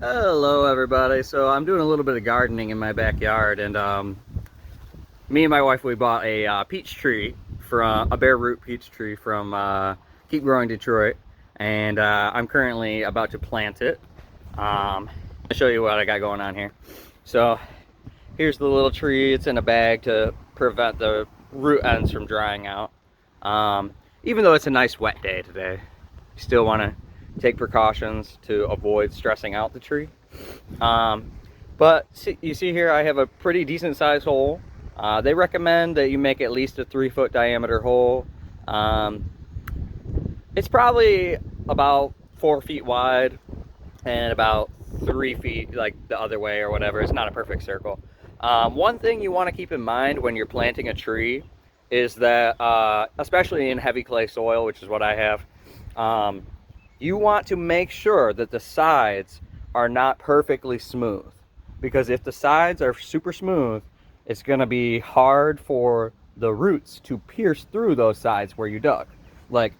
Hello everybody. So I'm doing a little bit of gardening in my backyard, and me and my wife, we bought a peach tree, from a bare root peach tree from Keep Growing Detroit, and I'm currently about to plant it. I'll show you what I got going on here. So here's the little tree. It's in a bag to prevent the root ends from drying out. Even though it's a nice wet day today, you still want to take precautions to avoid stressing out the tree. But you see here, I have a pretty decent sized hole. They recommend that you make at least a 3-foot diameter hole. It's probably about 4 feet wide and about 3 feet like the other way or whatever. It's not a perfect circle. One thing you want to keep in mind when you're planting a tree is that, especially in heavy clay soil, which is what I have, you want to make sure that the sides are not perfectly smooth. Because if the sides are super smooth, it's going to be hard for the roots to pierce through those sides where you dug. Like,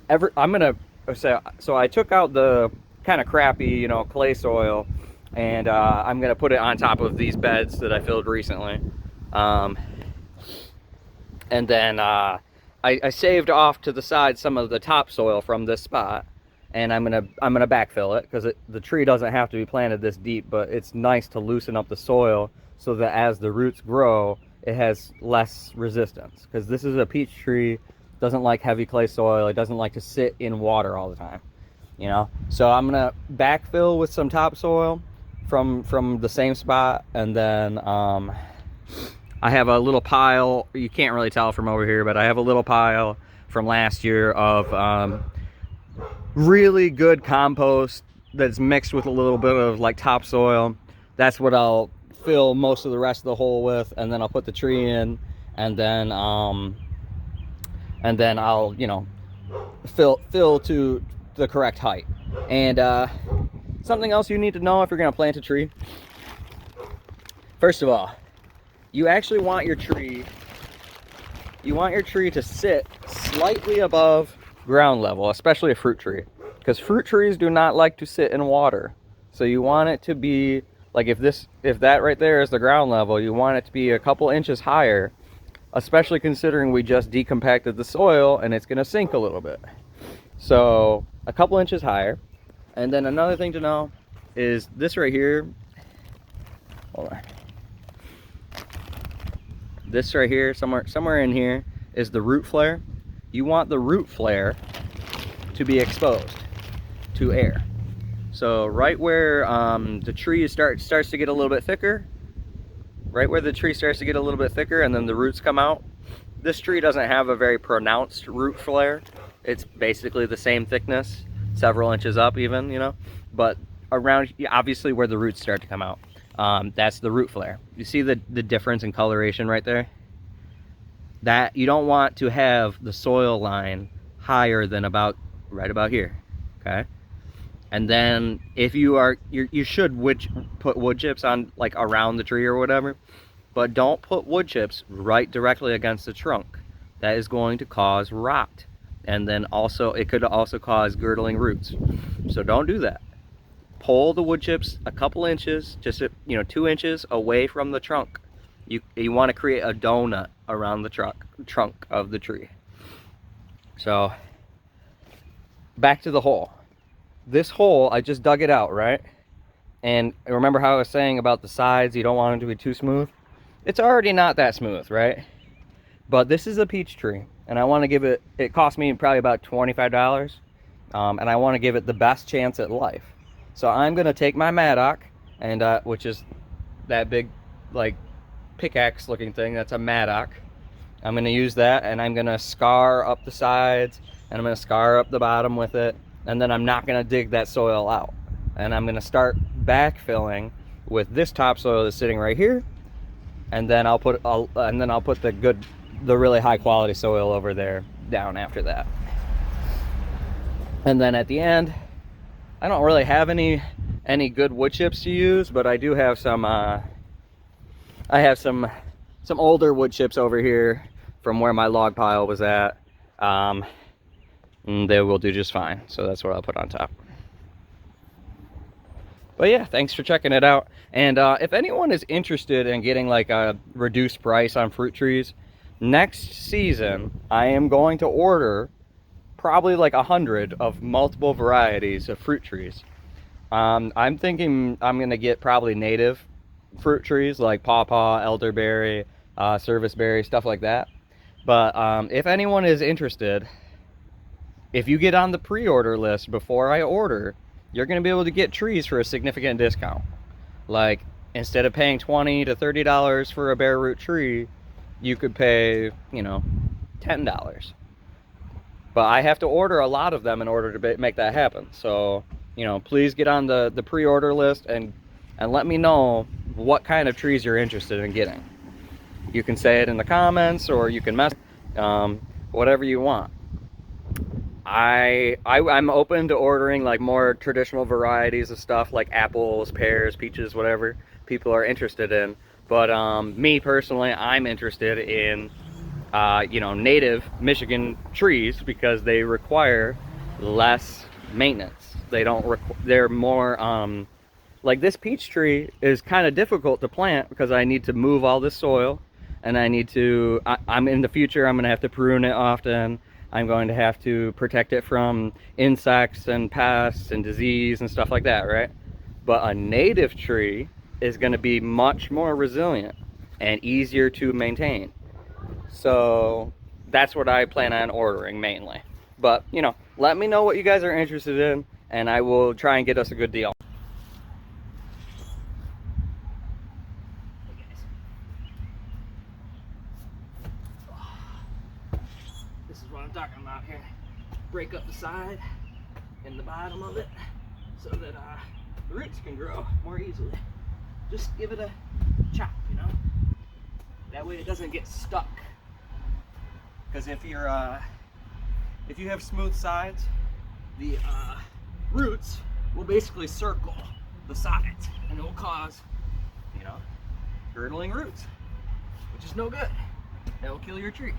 I'm going to say, so I took out the kind of crappy, clay soil, and I'm going to put it on top of these beds that I filled recently. And then I saved off to the side some of the topsoil from this spot, and I'm gonna backfill it because the tree doesn't have to be planted this deep, but it's nice to loosen up the soil so that as the roots grow, it has less resistance. Because this is a peach tree, doesn't like heavy clay soil. It doesn't like to sit in water all the time, So I'm gonna backfill with some topsoil from the same spot, and then I have a little pile. You can't really tell from over here, but I have a little pile from last year of really good compost that's mixed with a little bit of like topsoil. That's what I'll fill most of the rest of the hole with, and then I'll put the tree in, and then I'll fill to the correct height. And something else you need to know if you're gonna plant a tree. First of all, you actually want your tree to sit slightly above ground level, especially a fruit tree, because fruit trees do not like to sit in water. So you want it to be like, if that right there is the ground level, you want it to be a couple inches higher, especially considering we just decompacted the soil and it's going to sink a little bit. So a couple inches higher. And then another thing to know is this right here. Hold on. This right here, somewhere in here, is the root flare. You want the root flare to be exposed to air. So right where the tree starts to get a little bit thicker, and then the roots come out. This tree doesn't have a very pronounced root flare. It's basically the same thickness, several inches up even, but around, obviously, where the roots start to come out. That's the root flare. You see the difference in coloration right there? That you don't want to have the soil line higher than right about here, okay? And then if you should put wood chips on, like, around the tree or whatever, but don't put wood chips right directly against the trunk. That is going to cause rot, and then also it could also cause girdling roots. So don't do that. Pull the wood chips a couple inches, just 2 inches away from the trunk. You want to create a donut around the trunk of the tree. So back to the hole. This hole, I just dug it out, right? And remember how I was saying about the sides, you don't want them to be too smooth? It's already not that smooth, right? But this is a peach tree, and I want to give it cost me probably about $25, and I want to give it the best chance at life. So I'm gonna take my mattock, and which is that big, like, pickaxe looking thing. That's a mattock. I'm gonna use that, and I'm gonna scar up the sides, and I'm gonna scar up the bottom with it, and then I'm not gonna dig that soil out. And I'm gonna start backfilling with this topsoil that's sitting right here, and then I'll put the really high quality soil over there down after that. And then at the end, I don't really have any good wood chips to use, but I do have some I have some older wood chips over here from where my log pile was at. And they will do just fine. So that's what I'll put on top. But yeah, thanks for checking it out. And if anyone is interested in getting like a reduced price on fruit trees, next season I am going to order probably like 100 of multiple varieties of fruit trees. I'm thinking I'm gonna get probably native fruit trees like pawpaw, elderberry, serviceberry, stuff like that. But if anyone is interested, if you get on the pre-order list before I order, you're going to be able to get trees for a significant discount. Like, instead of paying $20 to $30 for a bare root tree, you could pay, you know, $10. But I have to order a lot of them in order to make that happen. So, you know, please get on the pre-order list and let me know what kind of trees you're interested in getting. You can say it in the comments, or you can whatever you want. I'm open to ordering like more traditional varieties of stuff like apples, pears, peaches, whatever people are interested in. But me personally, I'm interested in you know, native Michigan trees because they require less maintenance. They're more like this peach tree is kind of difficult to plant because I need to move all this soil, and I need to I'm in the future I'm gonna have to prune it often. I'm going to have to protect it from insects and pests and disease and stuff like that, right? But a native tree is going to be much more resilient and easier to maintain. So that's what I plan on ordering mainly. But, you know, let me know what you guys are interested in, and I will try and get us a good deal. This is what I'm talking about here. Break up the side and the bottom of it so that the roots can grow more easily. Just give it a chop, you know? That way it doesn't get stuck. Because if you have smooth sides, the roots will basically circle the sides, and it will cause, you know, girdling roots, which is no good. That will kill your tree.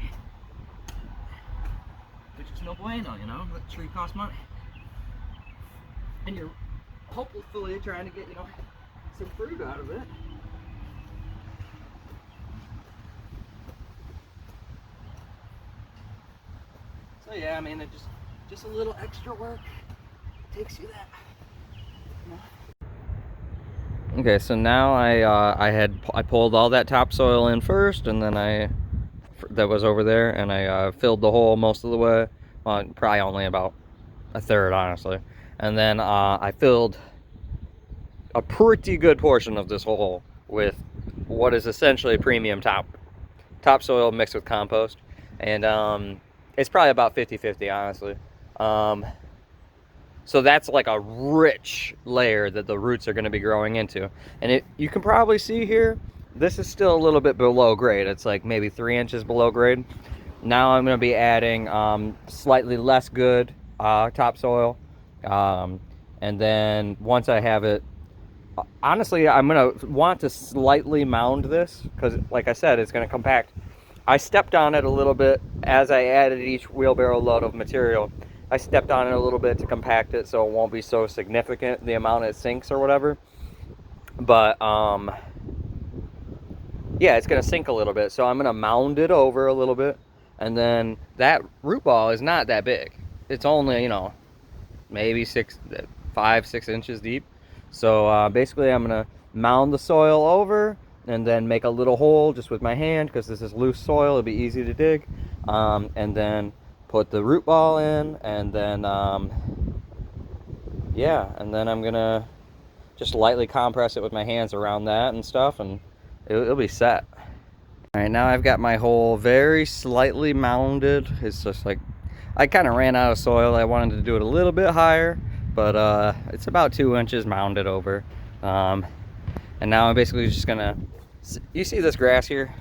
Which is no bueno, you know. The tree costs money, and you're hopefully trying to get, you know, some fruit out of it. So yeah, I mean, it just a little extra work takes you that. You know? Okay, so now I pulled all that topsoil in first, and then that was over there, and I filled the hole most of the way. Well, probably only about a third, honestly. And then I filled a pretty good portion of this hole with what is essentially premium topsoil mixed with compost. And it's probably about 50-50, honestly. So that's like a rich layer that the roots are going to be growing into. And you can probably see here, this is still a little bit below grade. It's like maybe 3 inches below grade. Now I'm going to be adding slightly less good topsoil. And then once I have it, honestly, I'm going to want to slightly mound this because, like I said, it's going to compact. I stepped on it a little bit as I added each wheelbarrow load of material. I stepped on it a little bit to compact it so it won't be so significant, the amount it sinks or whatever. But yeah, it's going to sink a little bit. So I'm going to mound it over a little bit. And then that root ball is not that big. It's only, you know, maybe 5-6 inches deep. So basically I'm going to mound the soil over and then make a little hole just with my hand because this is loose soil. It'll be easy to dig. And then put the root ball in, and then yeah, and then I'm gonna just lightly compress it with my hands around that and stuff, and it'll be set. All right, now I've got my hole very slightly mounded. It's just like I kind of ran out of soil. I wanted to do it a little bit higher, but it's about 2 inches mounded over. And now I'm basically just gonna, you see this grass here?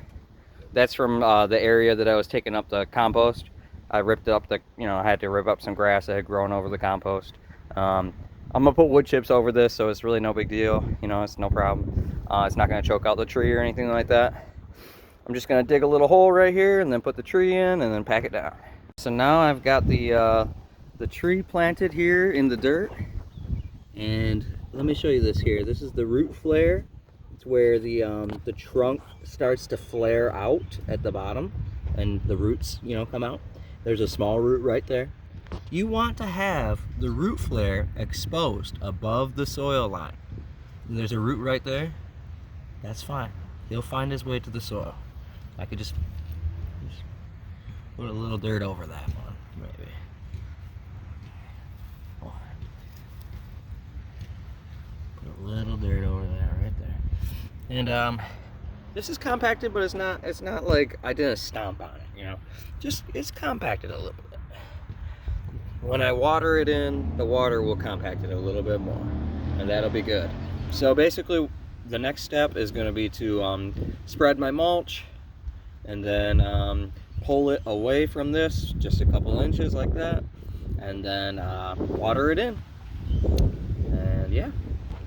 That's from the area that I was taking up the compost. I ripped up I had to rip up some grass that had grown over the compost. I'm gonna put wood chips over this, so it's really no big deal. You know, it's no problem. It's not gonna choke out the tree or anything like that. I'm just gonna dig a little hole right here and then put the tree in and then pack it down. So now I've got the tree planted here in the dirt, and let me show you this here. This is the root flare. It's where the trunk starts to flare out at the bottom and the roots, you know, come out. There's a small root right there. You want to have the root flare exposed above the soil line. There's a root right there. That's fine. He'll find his way to the soil. I could just put a little dirt over that one, maybe. Put a little dirt over that right there. And this is compacted, but it's not like I didn't stomp on it, you know. Just it's compacted a little bit. When I water it in, the water will compact it a little bit more, and that'll be good. So basically, the next step is going to be to spread my mulch, and then pull it away from this just a couple inches like that, and then water it in. And yeah,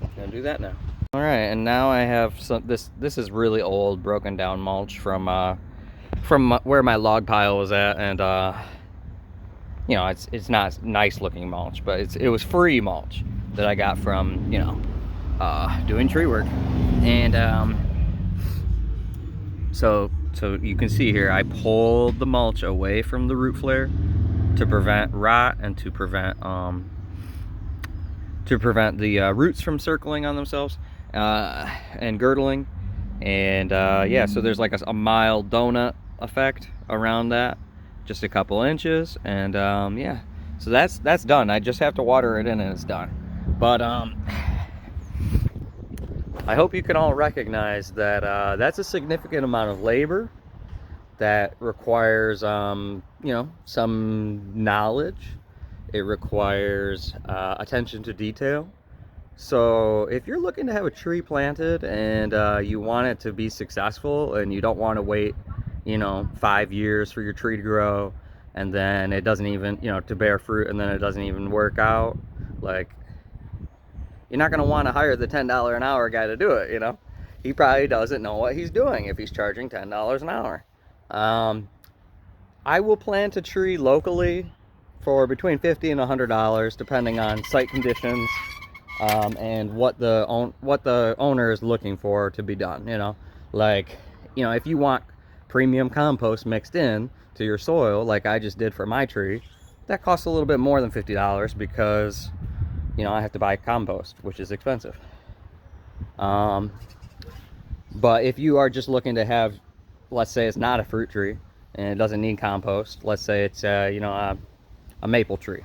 I'm gonna do that now. All right, and now I have some. This is really old, broken down mulch from where my log pile was at, and you know, it's not nice looking mulch, but it was free mulch that I got from, you know, doing tree work. And so you can see here, I pulled the mulch away from the root flare to prevent rot and to prevent the roots from circling on themselves and girdling. And yeah, so there's like a mild donut effect around that, just a couple inches. And yeah, so that's done. I just have to water it in and it's done. But I hope you can all recognize that that's a significant amount of labor that requires you know, some knowledge. It requires attention to detail. So if you're looking to have a tree planted and you want it to be successful, and you don't want to wait, you know, 5 years for your tree to grow, and then it doesn't even, you know, to bear fruit, and then it doesn't even work out, like, you're not going to want to hire the $10 an hour guy to do it, you know. He probably doesn't know what he's doing if he's charging $10 an hour. I will plant a tree locally for between $50 and $100, depending on site conditions and what the owner is looking for to be done. You know, like, you know, if you want premium compost mixed in to your soil, like I just did for my tree, that costs a little bit more than $50 because, you know, I have to buy compost, which is expensive. But if you are just looking to have, let's say it's not a fruit tree and it doesn't need compost, let's say it's you know, a maple tree,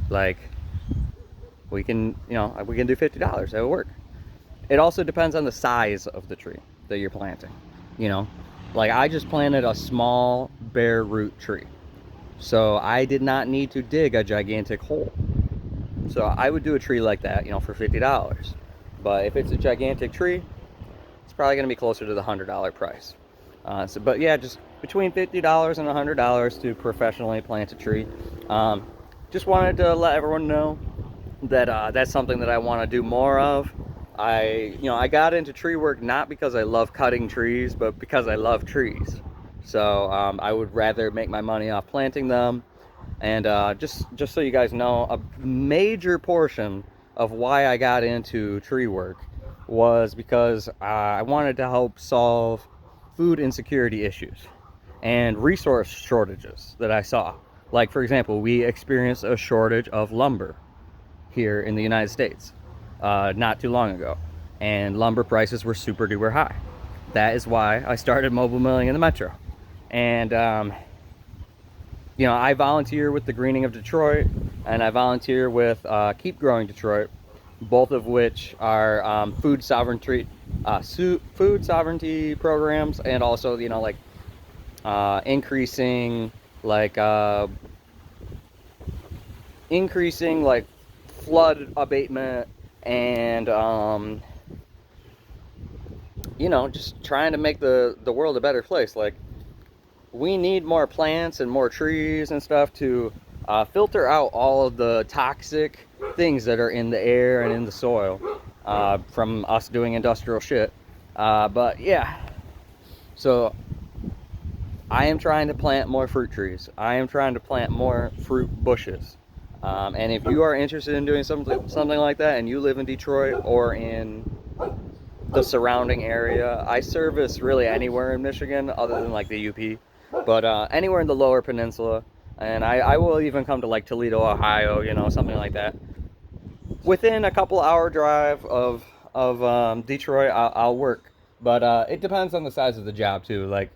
like, we can do $50. That will work. It also depends on the size of the tree that you're planting. You know, like I just planted a small bare root tree, so I did not need to dig a gigantic hole. So I would do a tree like that, you know, for $50. But if it's a gigantic tree, it's probably going to be closer to the $100 price. But yeah, just between $50 and $100 to professionally plant a tree. Just wanted to let everyone know that that's something that I want to do more of. I got into tree work not because I love cutting trees, but because I love trees. So I would rather make my money off planting them. And just so you guys know, a major portion of why I got into tree work was because I wanted to help solve food insecurity issues and resource shortages that I saw. Like, for example, we experienced a shortage of lumber here in the United States not too long ago, and lumber prices were super duper high. That is why I started mobile milling in the metro. And you know, I volunteer with the Greening of Detroit, and I volunteer with Keep Growing Detroit, both of which are food sovereignty programs, and also, you know, like increasing like flood abatement, and you know, just trying to make the world a better place. Like, we need more plants and more trees and stuff to filter out all of the toxic things that are in the air and in the soil from us doing industrial shit. But yeah, so I am trying to plant more fruit trees. I am trying to plant more fruit bushes. And if you are interested in doing something like that, and you live in Detroit or in the surrounding area, I service really anywhere in Michigan other than like the UP, but anywhere in the Lower Peninsula, and I will even come to like Toledo, Ohio, you know, something like that. Within a couple hour drive of Detroit, I'll work, but it depends on the size of the job too. Like,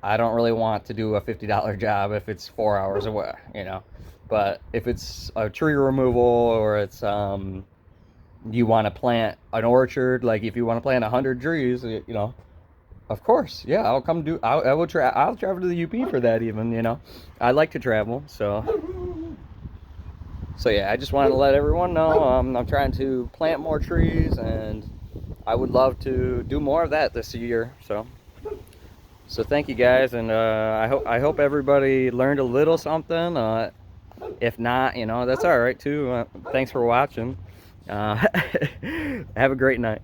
I don't really want to do a $50 job if it's 4 hours away, you know. But if it's a tree removal, or it's you want to plant an orchard, like if you want to plant 100 trees, you know, of course, yeah, I'll come do. I'll travel to the UP for that even, you know. I like to travel, so yeah. I just wanted to let everyone know I'm trying to plant more trees, and I would love to do more of that this year. So thank you guys, and I hope everybody learned a little something. If not, you know, that's all right too. Thanks for watching. Have a great night.